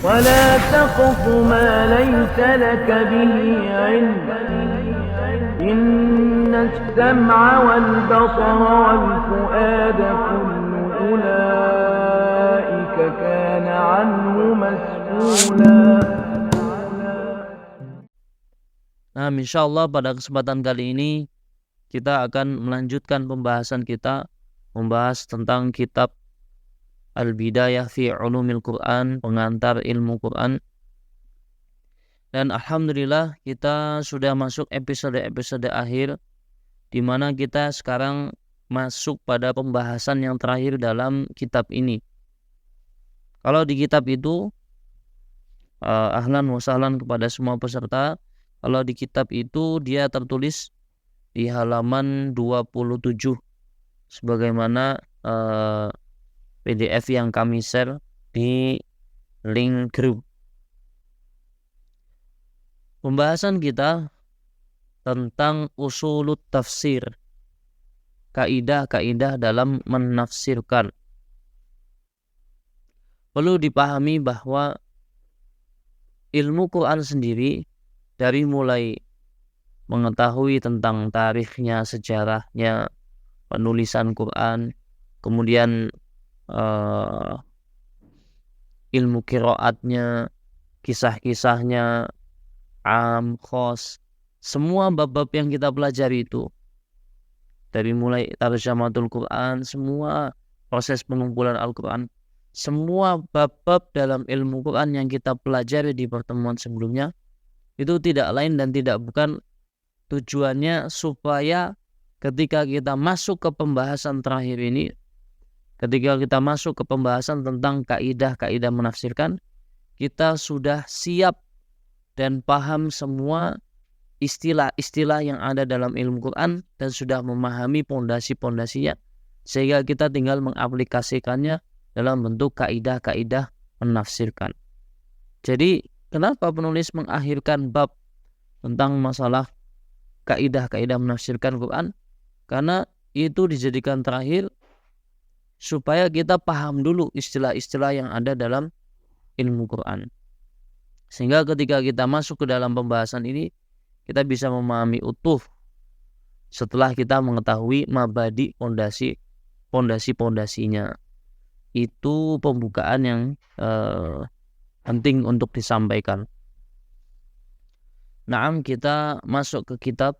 ولا تقف ما ليس لك به علم إن السمع والبصر والفؤاد كل أولئك كان عنه مسؤولا. Nah, insyaallah pada kesempatan kali ini kita akan melanjutkan pembahasan kita, membahas tentang kitab Al-Bidayah fi Ulumil Quran, pengantar ilmu Quran. Dan alhamdulillah kita sudah masuk episode-episode akhir, di mana kita sekarang masuk pada pembahasan yang terakhir dalam kitab ini. Kalau di kitab itu, ahlan wa sahlan kepada semua peserta. Kalau di kitab itu dia tertulis di halaman 27 sebagaimana PDF yang kami share di link grup. Pembahasan kita tentang usulut tafsir, kaidah-kaidah dalam menafsirkan. Perlu dipahami bahwa ilmu Quran sendiri, dari mulai mengetahui tentang tarikhnya, sejarahnya, penulisan Quran, kemudian ilmu qiraatnya, kisah-kisahnya, khos, semua bab-bab yang kita pelajari itu, dari mulai tarjamatul Quran, semua proses pengumpulan Al-Quran, semua bab-bab dalam ilmu Quran yang kita pelajari di pertemuan sebelumnya, itu tidak lain dan tidak bukan tujuannya supaya ketika kita masuk ke pembahasan terakhir ini, ketika kita masuk ke pembahasan tentang kaidah-kaidah menafsirkan, kita sudah siap dan paham semua istilah-istilah yang ada dalam ilmu Quran dan sudah memahami pondasi-pondasinya, sehingga kita tinggal mengaplikasikannya dalam bentuk kaidah-kaidah menafsirkan. Jadi kenapa penulis mengakhirkan bab tentang masalah kaidah-kaidah menafsirkan Quran? Karena itu dijadikan terakhir supaya kita paham dulu istilah-istilah yang ada dalam ilmu Quran, sehingga ketika kita masuk ke dalam pembahasan ini, kita bisa memahami utuh setelah kita mengetahui mabadi, pondasi-pondasinya. Itu pembukaan yang penting untuk disampaikan. Naam, kita masuk ke kitab.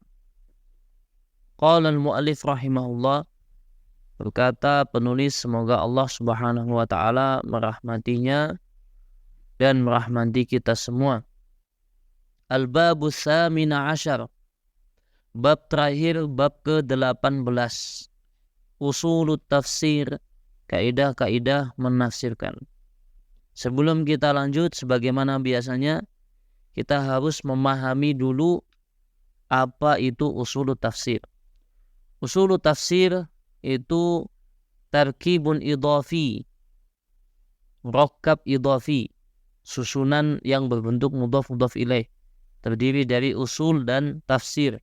Qala al-mu'allif rahimahullah, berkata penulis, semoga Allah Subhanahu wa taala merahmatinya dan merahmati kita semua. Al-babu tsamina asyar, bab terakhir, bab ke-18, usulut tafsir, kaidah-kaidah menafsirkan. Sebelum kita lanjut, sebagaimana biasanya, kita harus memahami dulu apa itu usulut tafsir. Usulut tafsir itu tarkibun idhafi, rakkab idhafi, susunan yang berbentuk mudhaf ilaih, terdiri dari usul dan tafsir.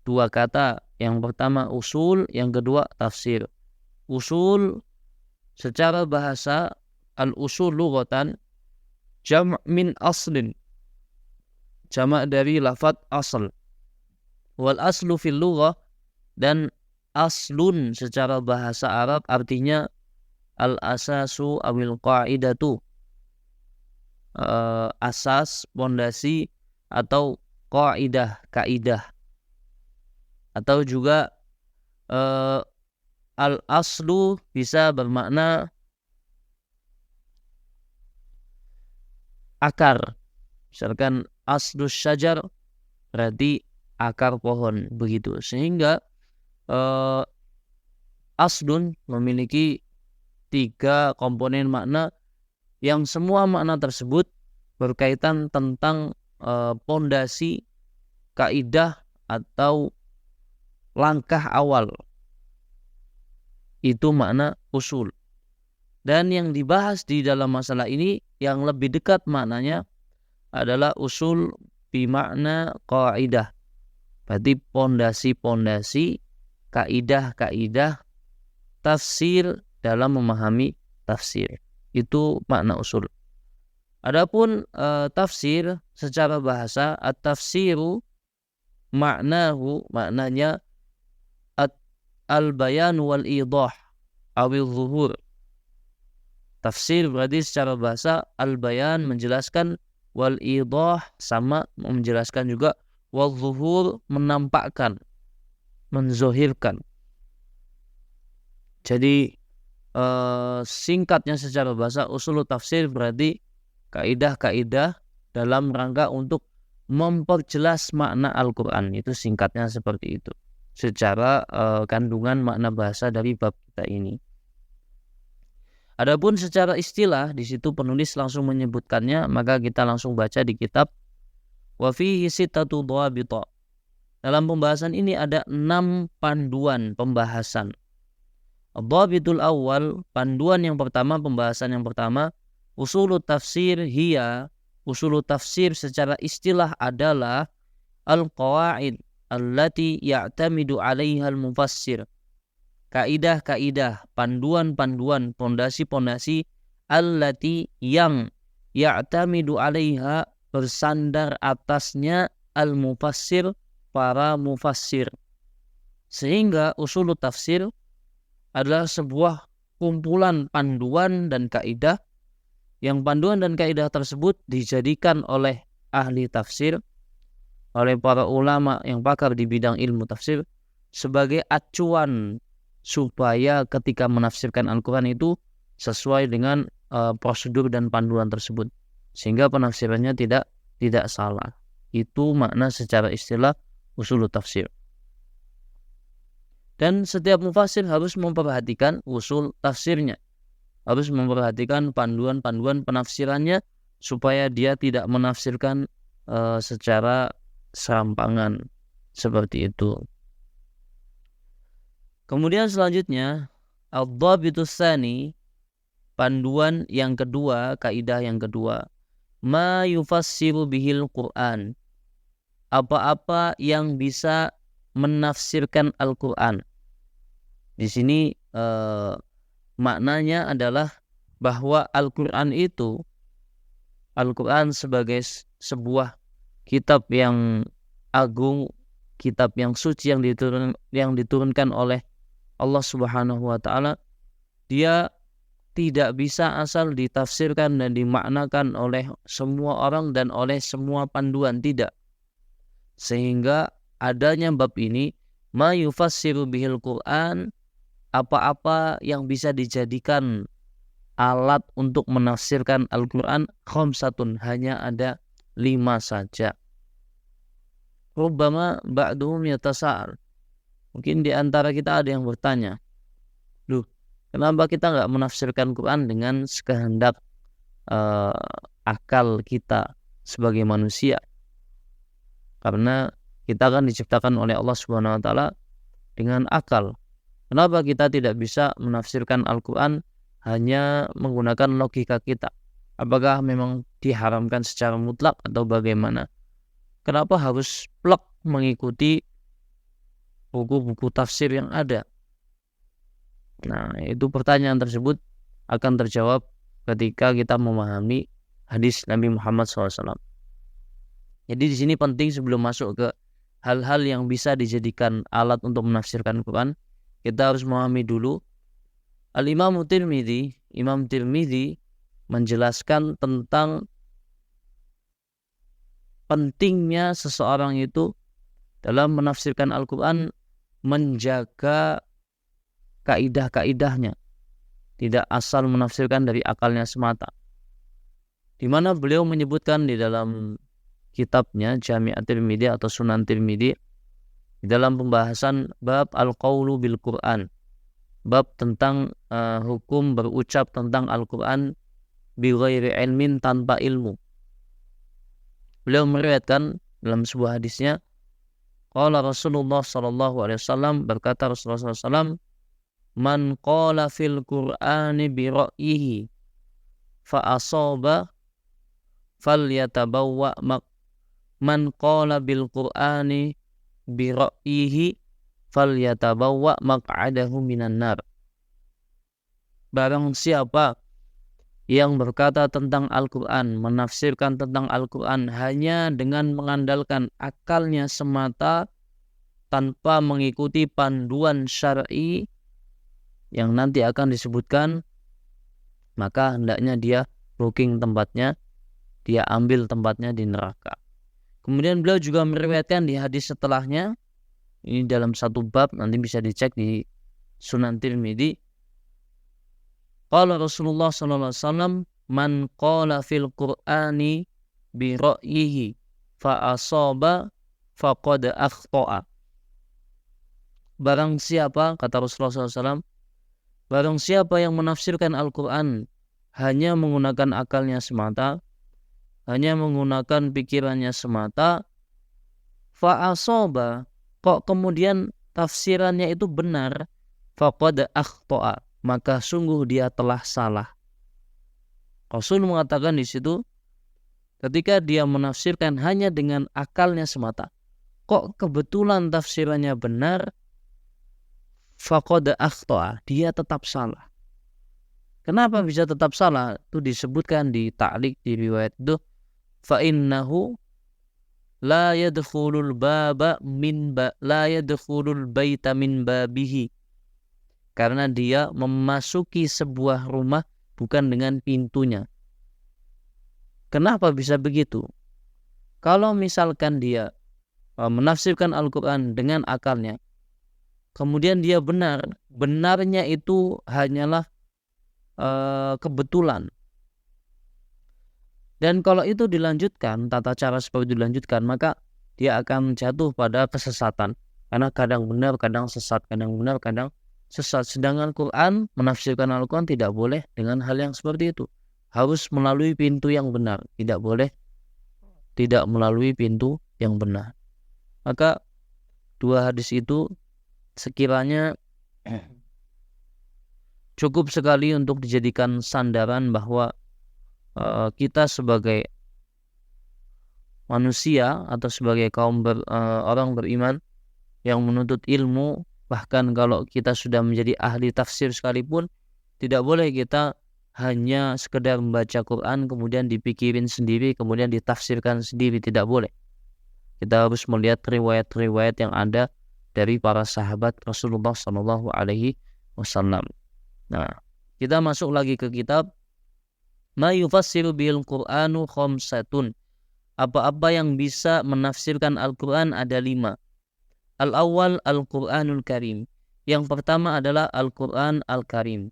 Dua kata, yang pertama usul, yang kedua tafsir. Usul secara bahasa, al-usul lughatan jam' min aslin, jamak dari lafaz asl. Wal aslu fil lughah, dan aslun secara bahasa Arab artinya al-asasu awil qa'idatu, asas, pondasi, atau qaidah, kaidah. Atau juga al-aslu bisa bermakna akar. Misalkan aslus syajar berarti akar pohon, begitu. Sehingga aslun memiliki 3 komponen makna, yang semua makna tersebut berkaitan tentang pondasi, kaidah, atau langkah awal. Itu makna usul. Dan yang dibahas di dalam masalah ini yang lebih dekat maknanya adalah usul bimakna qaidah. Berarti pondasi-pondasi, kaidah-kaidah tafsir dalam memahami tafsir. Itu makna usul. Adapun tafsir secara bahasa, at-tafsiru maknanya al-bayan wal idah awil zuhur. Tafsir berarti secara bahasa al-bayan menjelaskan, wal idah sama menjelaskan juga, wal zuhur menampakkan, menzohirkan. Jadi singkatnya secara bahasa, usul tafsir berarti kaidah-kaidah dalam rangka untuk memperjelas makna Al-Quran. Itu singkatnya seperti itu secara kandungan makna bahasa dari bab kita ini. Adapun secara istilah, di situ penulis langsung menyebutkannya, maka kita langsung baca di kitab wa fihi sittatu dhawabita. Dalam pembahasan ini ada 6 panduan pembahasan. Dhabitul awal, panduan yang pertama, pembahasan yang pertama, usulut tafsir hiya, usulut tafsir secara istilah adalah al-qawaid allati ya'tamidu 'alaiha al-mufassir. Kaidah-kaidah, panduan-panduan, pondasi-pondasi allati yang ya'tamidu 'alaiha, bersandar atasnya al-mufassir, para mufassir. Sehingga usulut tafsir adalah sebuah kumpulan panduan dan kaidah, yang panduan dan kaidah tersebut dijadikan oleh ahli tafsir, oleh para ulama yang pakar di bidang ilmu tafsir sebagai acuan supaya ketika menafsirkan Al-Quran itu sesuai dengan prosedur dan panduan tersebut, sehingga penafsirannya tidak salah. Itu makna secara istilah usul tafsir. Dan setiap mufassir harus memperhatikan usul tafsirnya, harus memperhatikan panduan-panduan penafsirannya, supaya dia tidak menafsirkan secara serampangan seperti itu. Kemudian selanjutnya, ad-dhabitus tsani, panduan yang kedua, kaidah yang kedua, ma yufassiru bihil Qur'an, apa-apa yang bisa menafsirkan Al-Quran. Di sini maknanya adalah bahwa Al-Quran itu, Al-Quran sebagai sebuah kitab yang agung, kitab yang suci yang diturunkan oleh Allah Subhanahu wa Ta'ala, dia tidak bisa asal ditafsirkan dan dimaknakan oleh semua orang dan oleh semua panduan, tidak. Sehingga adanya bab ini, ma yufassiru bihil Qur'an, apa-apa yang bisa dijadikan alat untuk menafsirkan Al-Quran, khamsatun, hanya ada 5 saja. Rubbama ba'duhum yatasa'al, mungkin di antara kita ada yang bertanya, loh, kenapa kita nggak menafsirkan Quran dengan sekehendak akal kita sebagai manusia? Karena kita kan diciptakan oleh Allah Subhanahu wa Ta'ala dengan akal. Kenapa kita tidak bisa menafsirkan Al-Quran hanya menggunakan logika kita? Apakah memang diharamkan secara mutlak atau bagaimana? Kenapa harus plek mengikuti buku-buku tafsir yang ada? Nah, itu pertanyaan tersebut akan terjawab ketika kita memahami hadis Nabi Muhammad SAW. Jadi di sini penting, sebelum masuk ke hal-hal yang bisa dijadikan alat untuk menafsirkan Quran, kita harus memahami dulu. Al-Imam Tirmidzi, Imam Tirmidzi menjelaskan tentang pentingnya seseorang itu dalam menafsirkan Al-Quran menjaga kaidah-kaidahnya, tidak asal menafsirkan dari akalnya semata. Di mana beliau menyebutkan di dalam kitabnya Jami' at-Tirmidzi atau Sunan Tirmidzi, di dalam pembahasan bab al-qaulu bil Quran, bab tentang hukum berucap tentang Al-Quran bi ghairi ilmin, tanpa ilmu. Beliau meriwayatkan dalam sebuah hadisnya, qala Rasulullah sallallahu alaihi wasallam, berkata Rasulullah sallallahu alaihi wasallam, man qala fil Qur'ani bi ra'yihi fa asaba falyatabawwa man qala bil Qur'ani bi ra'yihi falyatabawwa maq'adahu minan nar. Barang siapa yang berkata tentang Al-Quran, menafsirkan tentang Al-Quran hanya dengan mengandalkan akalnya semata tanpa mengikuti panduan syar'i yang nanti akan disebutkan, maka hendaknya dia booking tempatnya, dia ambil tempatnya di neraka. Kemudian beliau juga meriwayatkan di hadis setelahnya, ini dalam satu bab, nanti bisa dicek di Sunan Tirmidzi. Qala Rasulullah sallallahu alaihi wasallam, man qala fil Qur'ani bi ra'yihi fa asaba faqad akhta'a. Barang siapa, kata Rasulullah sallallahu alaihi wasallam, barang siapa yang menafsirkan Al-Qur'an hanya menggunakan akalnya semata, hanya menggunakan pikirannya semata, fa asaba, kok kemudian tafsirannya itu benar, faqad akhta'a, maka sungguh dia telah salah. Rasul mengatakan di situ, ketika dia menafsirkan hanya dengan akalnya semata, kok kebetulan tafsirannya benar, faqad akhta'a, dia tetap salah. Kenapa bisa tetap salah? Itu disebutkan di ta'liq di riwayat itu, fa innahu la yadkhulul baita min babihi. Karena dia memasuki sebuah rumah bukan dengan pintunya. Kenapa bisa begitu? Kalau misalkan dia menafsirkan Al-Quran dengan akalnya, kemudian dia benarnya itu hanyalah kebetulan. Dan kalau itu dilanjutkan, tata cara seperti itu dilanjutkan, maka dia akan jatuh pada kesesatan. Karena kadang benar, kadang sesat, kadang benar, kadang sesat. Sedangkan Quran, menafsirkan Al-Quran tidak boleh dengan hal yang seperti itu. Harus melalui pintu yang benar. Tidak boleh tidak melalui pintu yang benar. Maka dua hadis itu sekiranya cukup sekali untuk dijadikan sandaran bahwa kita sebagai manusia atau sebagai kaum orang beriman yang menuntut ilmu, bahkan kalau kita sudah menjadi ahli tafsir sekalipun, tidak boleh kita hanya sekedar membaca Quran kemudian dipikirin sendiri, kemudian ditafsirkan sendiri, tidak boleh. Kita harus melihat riwayat-riwayat yang ada dari para sahabat Rasulullah Sallallahu Alaihi Wasallam. Nah, kita masuk lagi ke kitab Ma yufassiru bil Qur'anu khamsatun. Apa-apa yang bisa menafsirkan Al-Quran ada 5. Al-awwal Al-Quranul Karim. Yang pertama adalah Al-Quran Al-Karim.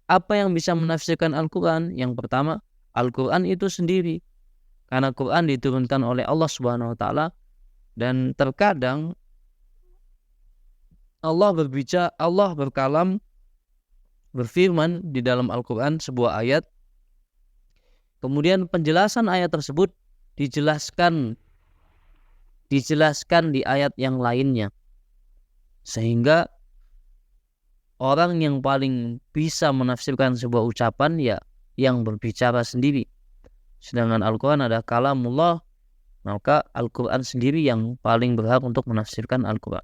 Apa yang bisa menafsirkan Al-Quran? Yang pertama, Al-Quran itu sendiri. Karena Quran diturunkan oleh Allah Subhanahu wa taala, dan terkadang Allah berkalam, berfirman di dalam Al-Quran sebuah ayat, kemudian penjelasan ayat tersebut dijelaskan di ayat yang lainnya. Sehingga orang yang paling bisa menafsirkan sebuah ucapan ya yang berbicara sendiri. Sedangkan Al-Quran adalah kalamullah, maka Al-Quran sendiri yang paling berhak untuk menafsirkan Al-Quran.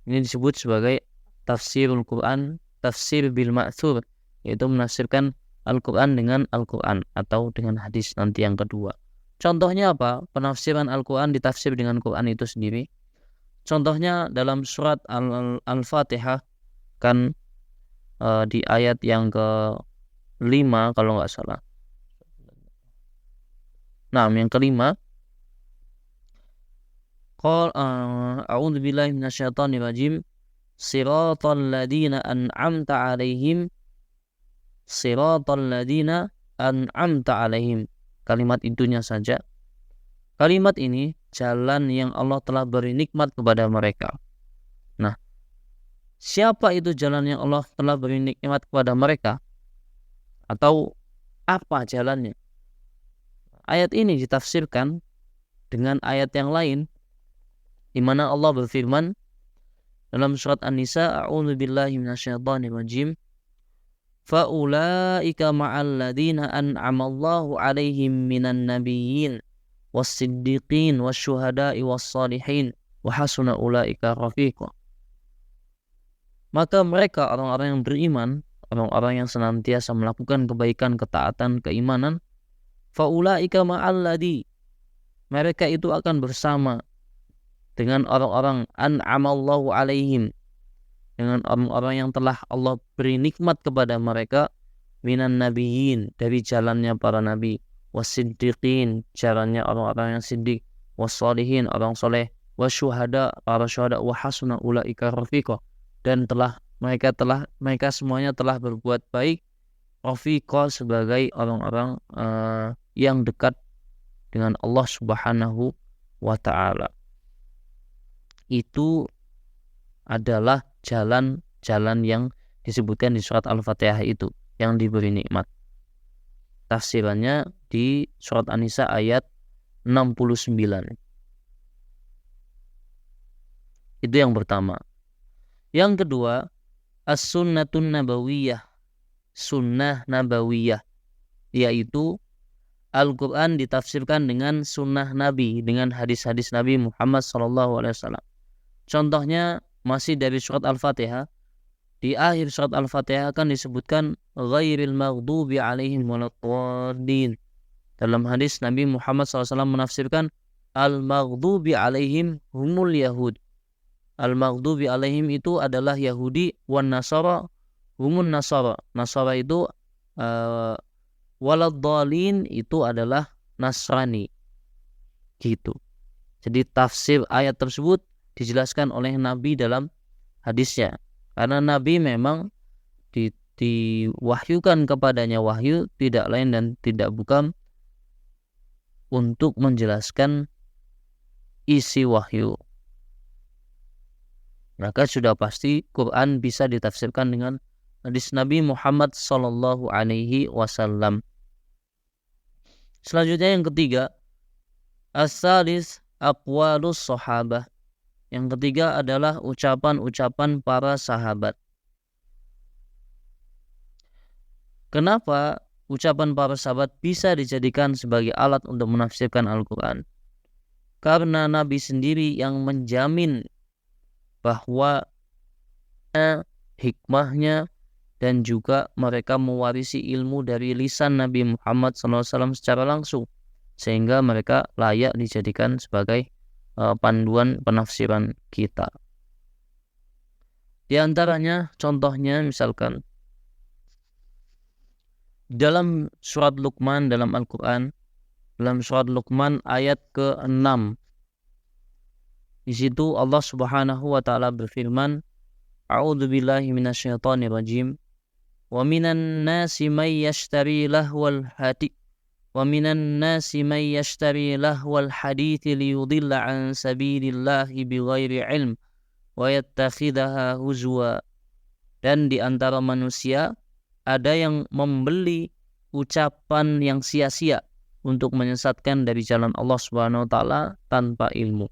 Ini disebut sebagai tafsirul Quran, tafsir bil ma'thur, yaitu menafsirkan Al-Quran dengan Al-Quran atau dengan hadis nanti yang kedua. Contohnya apa? Penafsiran Al-Quran ditafsir dengan Quran itu sendiri. Contohnya dalam surat Al-Fatihah, kan di ayat yang ke-5 kalau nggak salah. Nah, yang ke-5, a'udzu billahi minasyaitonir rajim. Siratal ladzina an'amta 'alaihim. Siratal ladzina an'amta 'alaihim. Kalimat itunya saja. Kalimat ini jalan yang Allah telah beri nikmat kepada mereka. Nah, siapa itu jalan yang Allah telah beri nikmat kepada mereka? Atau apa jalannya? Ayat ini ditafsirkan dengan ayat yang lain, di mana Allah berfirman dalam surat An-Nisa, a'udzu billahi minasyaitonir rajim. Faulaika ma'al ladzina an'ama Allahu 'alaihim minan nabiyyin was-siddiqin wasyuhada'i was-shalihin wa hasuna ulaika rafiqa. Maka mereka orang-orang yang beriman, orang-orang yang senantiasa melakukan kebaikan, ketaatan, keimanan, faulaika ma'alladzi, mereka itu akan bersama dengan orang-orang an'amallahu alaihim, dengan orang-orang yang telah Allah beri nikmat kepada mereka, minan nabiyyin, dari jalannya para nabi, wasiddiqin, jalannya orang-orang yang siddiq, wassalihin, orang soleh, wasyuhada, para syuhada, wa hasuna ulaika rafiqa, dan mereka semuanya telah berbuat baik, rafiqa, sebagai orang-orang yang dekat dengan Allah Subhanahu wa ta'ala. Itu adalah jalan-jalan yang disebutkan di surat Al-Fatihah itu, yang diberi nikmat. Tafsirannya di surat An-Nisa ayat 69. Itu yang pertama. Yang kedua, as-sunnatun nabawiyah, sunnah nabawiyah, yaitu Al-Quran ditafsirkan dengan sunnah Nabi, dengan hadis-hadis Nabi Muhammad SAW. Contohnya masih dari surat Al-Fatihah. Di akhir surat Al-Fatihah akan disebutkan ghairil maghdubi alaihim waladdallin. Dalam hadis Nabi Muhammad SAW menafsirkan al-maghdubi alaihim humul yahud. Al-maghdubi alaihim itu adalah Yahudi, wan nasara humun nasara. Nasara itu waladdallin itu adalah Nasrani. Gitu. Jadi tafsir ayat tersebut dijelaskan oleh Nabi dalam hadisnya. Karena Nabi memang diwahyukan kepadanya wahyu tidak lain dan tidak bukan untuk menjelaskan isi wahyu. Maka sudah pasti Quran bisa ditafsirkan dengan hadis Nabi Muhammad sallallahu alaihi wasallam. Selanjutnya yang ketiga, as-salis aqwalus sahabah. Yang ketiga adalah ucapan-ucapan para sahabat. Kenapa ucapan para sahabat bisa dijadikan sebagai alat untuk menafsirkan Al-Quran? Karena Nabi sendiri yang menjamin bahwa hikmahnya dan juga mereka mewarisi ilmu dari lisan Nabi Muhammad SAW secara langsung, sehingga mereka layak dijadikan sebagai panduan penafsiran kita. Di antaranya, contohnya misalkan dalam surat Luqman dalam Al-Quran, dalam surat Luqman ayat ke-6, di situ Allah Subhanahu wa taala berfirman, A'udzu billahi minasyaitonir rajim. Wa minan nasi may yashtari lahwal hadith wa minan nasi may yashtari lahwal hadith liyudilla an sabilillahi bighairi ilm wa yattakhidaha huzwa. Dan di antara manusia ada yang membeli ucapan yang sia-sia untuk menyesatkan dari jalan Allah Subhanahu wa taala tanpa ilmu.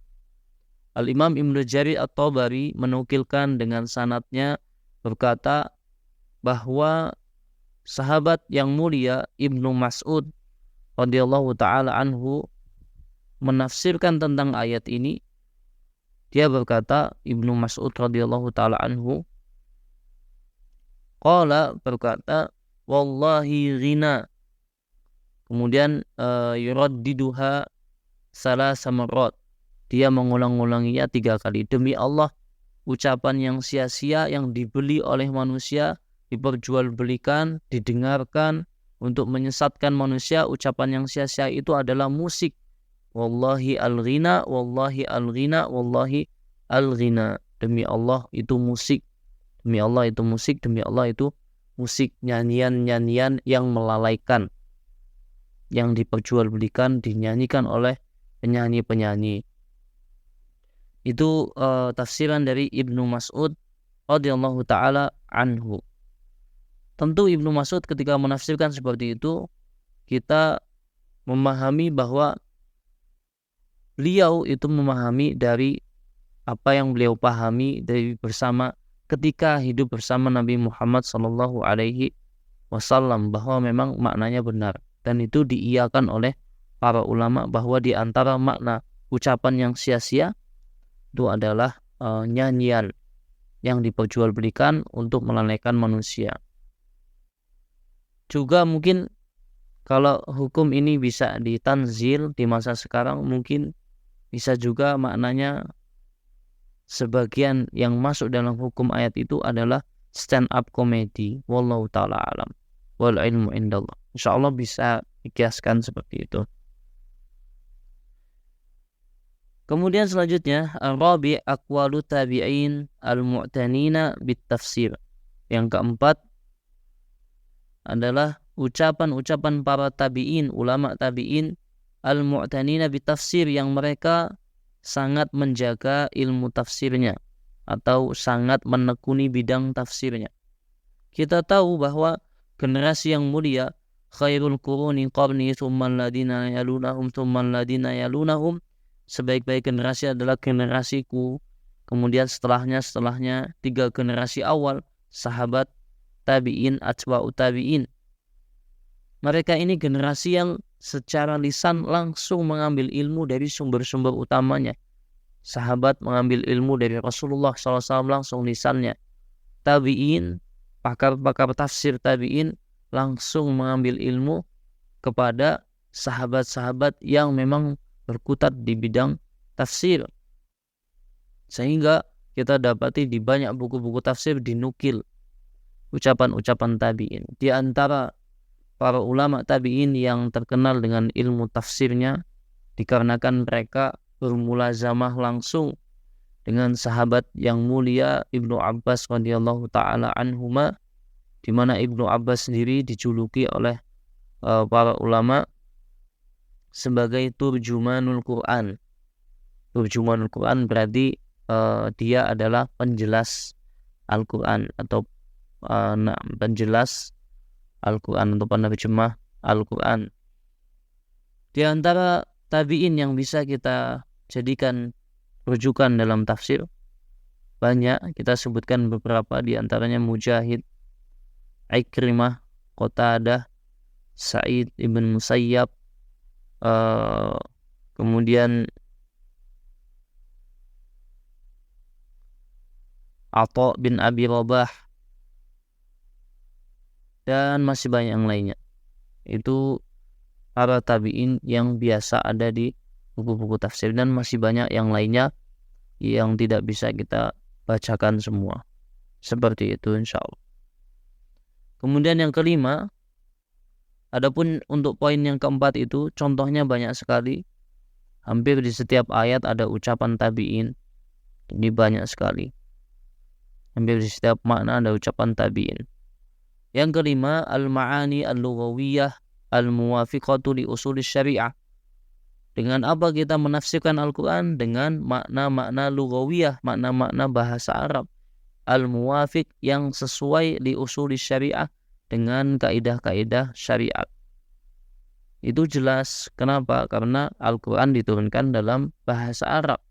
Al-Imam Ibnu Jarir At-Tabari menukilkan dengan sanadnya berkata bahwa sahabat yang mulia Ibnu Mas'ud radhiyallahu taala anhu menafsirkan tentang ayat ini. Dia berkata, Ibnu Mas'ud radhiyallahu taala anhu qala, berkata, wallahi ghina. Kemudian yuraddiduha salasa marrat. Dia mengulang-ulanginya 3 kali. Demi Allah, ucapan yang sia-sia yang dibeli oleh manusia, diperjualbelikan, didengarkan untuk menyesatkan manusia, ucapan yang sia-sia itu adalah musik. Wallahi al-ghina, wallahi al-ghina, wallahi al-ghina. Demi Allah itu musik. Demi Allah itu musik, demi Allah itu musik, nyanyian-nyanyian yang melalaikan, yang diperjualbelikan, dinyanyikan oleh penyanyi-penyanyi. Itu tafsiran dari Ibnu Mas'ud radhiyallahu taala anhu. Tentu Ibnu Mas'ud ketika menafsirkan seperti itu, kita memahami bahwa beliau itu memahami dari apa yang beliau pahami dari bersama ketika hidup bersama Nabi Muhammad sallallahu alaihi wasallam, bahwa memang maknanya benar, dan itu diiyakan oleh para ulama bahwa di antara makna ucapan yang sia-sia itu adalah nyanyian yang diperjualbelikan untuk melalaikan manusia. juga mungkin kalau hukum ini bisa ditanzil di masa sekarang, mungkin bisa juga maknanya sebagian yang masuk dalam hukum ayat itu adalah stand up comedy. Wallahu ta'ala alam. Wal ilmu indallah. Insyaallah bisa dikiaskan seperti itu. Kemudian selanjutnya, Rabi' aqwalu tabi'in al-mu'tanina bit-tafsir. Yang keempat adalah ucapan-ucapan para tabi'in, ulama tabi'in al-mu'tanina bit-tafsir, yang mereka sangat menjaga ilmu tafsirnya atau sangat menekuni bidang tafsirnya. Kita tahu bahwa generasi yang mulia, khairul quruni qarni thumma alladina yalunahum thumma alladina yalunahum, sebaik-baik generasi adalah generasiku, kemudian setelahnya 3 generasi awal, sahabat, tabi'in, atba'u tabi'in. Mereka ini generasi yang secara lisan langsung mengambil ilmu dari sumber-sumber utamanya. Sahabat mengambil ilmu dari Rasulullah SAW langsung lisannya. Tabi'in, pakar-pakar tafsir tabi'in langsung mengambil ilmu kepada sahabat-sahabat yang memang berkutat di bidang tafsir. Sehingga kita dapati di banyak buku-buku tafsir dinukil ucapan-ucapan tabi'in. Di antara para ulama tabi'in yang terkenal dengan ilmu tafsirnya dikarenakan mereka bermulazamah langsung dengan sahabat yang mulia Ibnu Abbas radhiyallahu taala anhuma, di mana Ibnu Abbas sendiri dijuluki oleh para ulama sebagai turjumanul Quran. Turjumanul Quran berarti dia adalah penjelas Al-Quran atau penjelas Al-Quran atau penerjemah Al-Quran. Di antara tabi'in yang bisa kita jadikan rujukan dalam tafsir banyak, kita sebutkan beberapa, di antaranya Mujahid, Ikrimah, Qatadah, Sa'id ibn Musayyab, kemudian Atha bin Abi Rabah, dan masih banyak yang lainnya. Itu para tabi'in yang biasa ada di buku-buku tafsir, dan masih banyak yang lainnya yang tidak bisa kita bacakan semua. Seperti itu insyaallah. Kemudian yang kelima, adapun untuk poin yang keempat itu contohnya banyak sekali. Hampir di setiap ayat ada ucapan tabi'in. Ini banyak sekali. Hampir di setiap makna ada ucapan tabi'in. Yang kelima, al-ma'ani al-lughawiyah al-muwafiqatu li usulis syariah. Dengan apa kita menafsirkan Al-Quran? Dengan makna-makna lughawiyah, makna-makna bahasa Arab, al-muwafiq, yang sesuai li usulis syariah, dengan kaidah-kaidah syariat. Itu jelas. Kenapa? Karena Al-Quran diturunkan dalam bahasa Arab.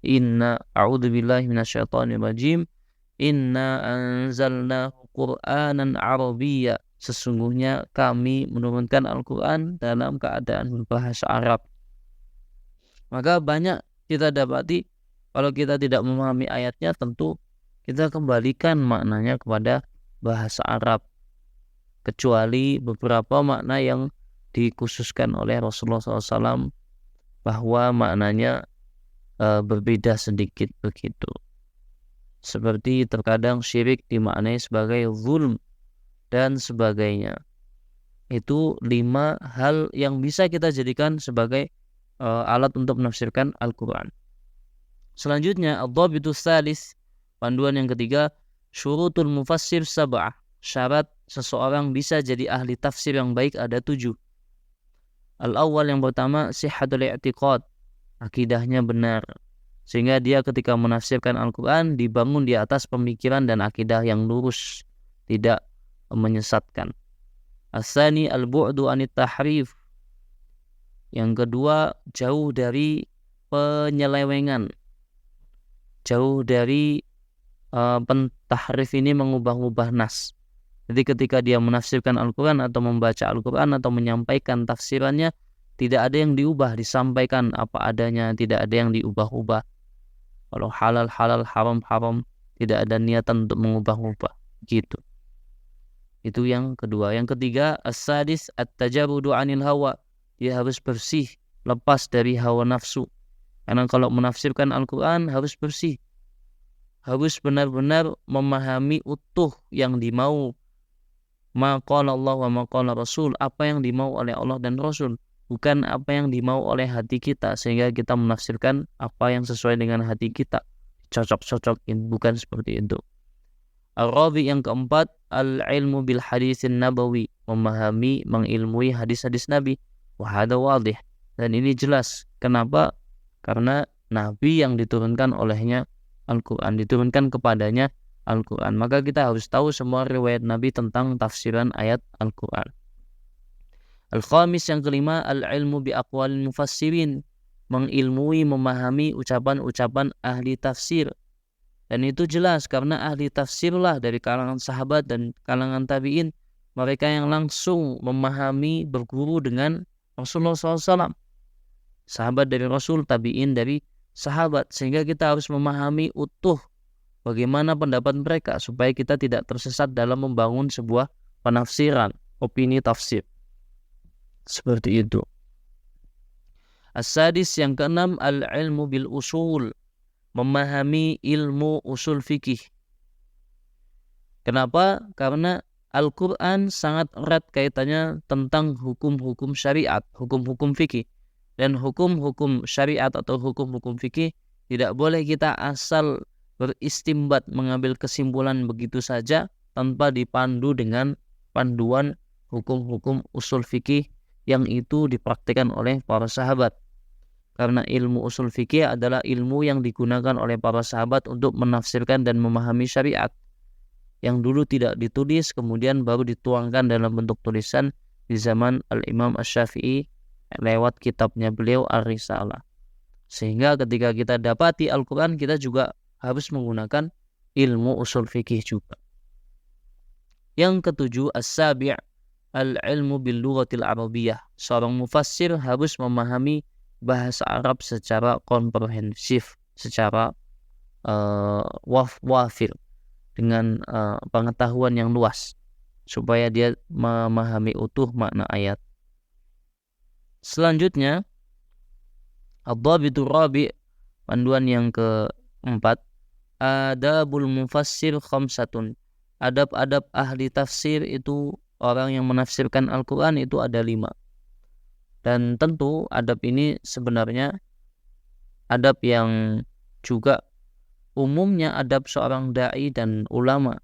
Inna a'udzubillahi minasyaitonirrajim. Inna anzalnahu Qur'anan Arabiyya. Sesungguhnya kami menurunkan Al-Quran dalam keadaan berbahasa Arab. Maka banyak kita dapati kalau kita tidak memahami ayatnya, tentu kita kembalikan maknanya kepada bahasa Arab. Kecuali beberapa makna yang dikhususkan oleh Rasulullah SAW bahwa maknanya berbeda sedikit begitu. Seperti terkadang syirik dimaknai sebagai zulm dan sebagainya. Itu 5 hal yang bisa kita jadikan sebagai alat untuk menafsirkan Al-Quran. Selanjutnya, ad-dhabitus tsalis, panduan yang ketiga, syurutul mufassir sab'ah. Syarat seseorang bisa jadi ahli tafsir yang baik ada 7. Al-awwal, yang pertama, sihhatul i'tiqad, akidahnya benar, sehingga dia ketika menafsirkan Al-Quran dibangun di atas pemikiran dan akidah yang lurus, tidak menyesatkan. As-tsani al-bu'du anit tahrif, yang kedua jauh dari penyelewengan, jauh dari pentahrif ini mengubah-ubah nas. Jadi ketika dia menafsirkan Al-Quran atau membaca Al-Quran atau menyampaikan tafsirannya, tidak ada yang diubah, disampaikan apa adanya, tidak ada yang diubah-ubah. Kalau halal halal, haram haram, tidak ada niatan untuk mengubah-ubah gitu. Itu yang kedua. Yang ketiga, as-sadis at-tajarrudu 'anil hawa. Dia harus bersih, lepas dari hawa nafsu. Karena kalau menafsirkan Al-Qur'an harus bersih. Harus benar-benar memahami utuh yang dimau. Ma qala Allah wa ma qala Rasul, apa yang dimau oleh Allah dan Rasul, bukan apa yang dimau oleh hati kita sehingga kita menafsirkan apa yang sesuai dengan hati kita, cocok-cocokin, bukan seperti itu. Al-Rabi yang keempat, al-ilmu bil hadisin nabawi, memahami, mengilmui hadis-hadis Nabi. Wahada wadih, dan ini jelas. Kenapa? Karena Nabi yang diturunkan olehnya Al-Quran, diturunkan kepadanya Al-Quran. Maka kita harus tahu semua riwayat Nabi tentang tafsiran ayat Al-Quran. Al-Khamis yang kelima, al-ilmu bi aqwalil mufassirin, mengilmui, memahami ucapan-ucapan ahli tafsir. Dan itu jelas karena ahli tafsirlah dari kalangan sahabat dan kalangan tabi'in, mereka yang langsung memahami, berguru dengan Rasulullah SAW. Sahabat dari Rasul, tabi'in dari sahabat. Sehingga kita harus memahami utuh bagaimana pendapat mereka supaya kita tidak tersesat dalam membangun sebuah penafsiran, opini tafsir. Seperti itu. As-sadis yang keenam, al-ilmu bil usul, memahami ilmu usul fikih. Kenapa? Karena Al-Quran sangat erat kaitannya tentang hukum-hukum syariat, hukum-hukum fikih. Dan hukum-hukum syariat atau hukum-hukum fikih tidak boleh kita asal beristimbat, mengambil kesimpulan begitu saja tanpa dipandu dengan panduan hukum-hukum usul fikih yang itu dipraktikkan oleh para sahabat. Karena ilmu usul fikih adalah ilmu yang digunakan oleh para sahabat untuk menafsirkan dan memahami syariat, yang dulu tidak ditulis kemudian baru dituangkan dalam bentuk tulisan di zaman Al-Imam Asy-Syafi'i lewat kitabnya beliau Ar-Risalah. Sehingga ketika kita dapati Al-Quran, kita juga harus menggunakan ilmu usul fikih juga. Yang ketujuh, as-sabi' al-ilmu bil lughatil arabiyyah. Seorang mufassir harus memahami bahasa Arab secara komprehensif, secara wafir, dengan pengetahuan yang luas, supaya dia memahami utuh makna ayat. Selanjutnya, ad-dhabitur rabi', panduan yang keempat, adabul mufassir khamsatun. Adab-adab ahli tafsir itu, orang yang menafsirkan Al-Quran itu ada 5. Dan tentu adab ini sebenarnya adab yang juga umumnya adab seorang da'i dan ulama.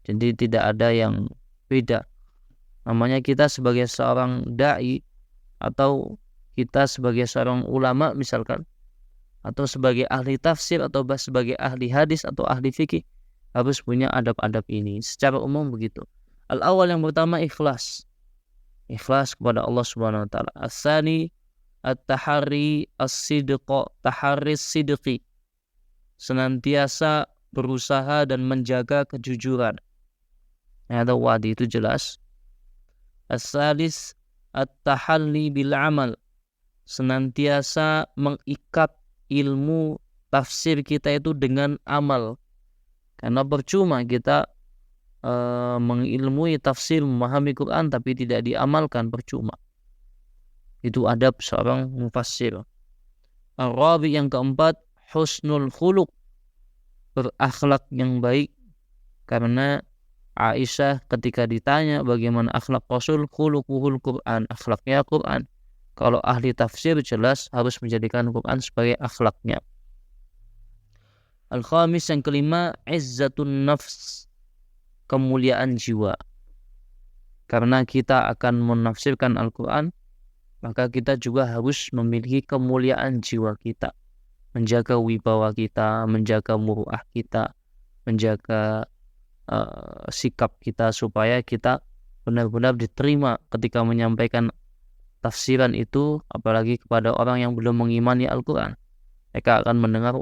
Jadi tidak ada yang beda. Namanya kita sebagai seorang da'i atau kita sebagai seorang ulama misalkan, atau sebagai ahli tafsir, atau sebagai ahli hadis atau ahli fikih, harus punya adab-adab ini. Secara umum begitu. Al-awwal yang pertama, ikhlas. Ikhlas kepada Allah Subhanahu wa taala. As-tsani at-tahari as-sidq, taharris sidqi. Senantiasa berusaha dan menjaga kejujuran. Ada wadi itu jelas. As-salis at-tahalli bil amal. Senantiasa mengikat ilmu tafsir kita itu dengan amal. Karena percuma kita mengilmui tafsir, memahami Quran tapi tidak diamalkan, percuma. Itu adab seorang mufassir. Ar-rabi yang keempat, husnul khuluq, berakhlak yang baik. Karena Aisyah ketika ditanya bagaimana akhlak Rasul, khuluquhul Quran, akhlaknya Quran. Kalau ahli tafsir jelas harus menjadikan Quran sebagai akhlaknya. Al-khamis yang kelima, izzatun nafs, kemuliaan jiwa. Karena kita akan menafsirkan Al-Quran, maka kita juga harus memiliki kemuliaan jiwa kita. Menjaga wibawa kita, menjaga muru'ah kita, menjaga sikap kita supaya kita benar-benar diterima ketika menyampaikan tafsiran itu, apalagi kepada orang yang belum mengimani Al-Quran. Mereka akan mendengar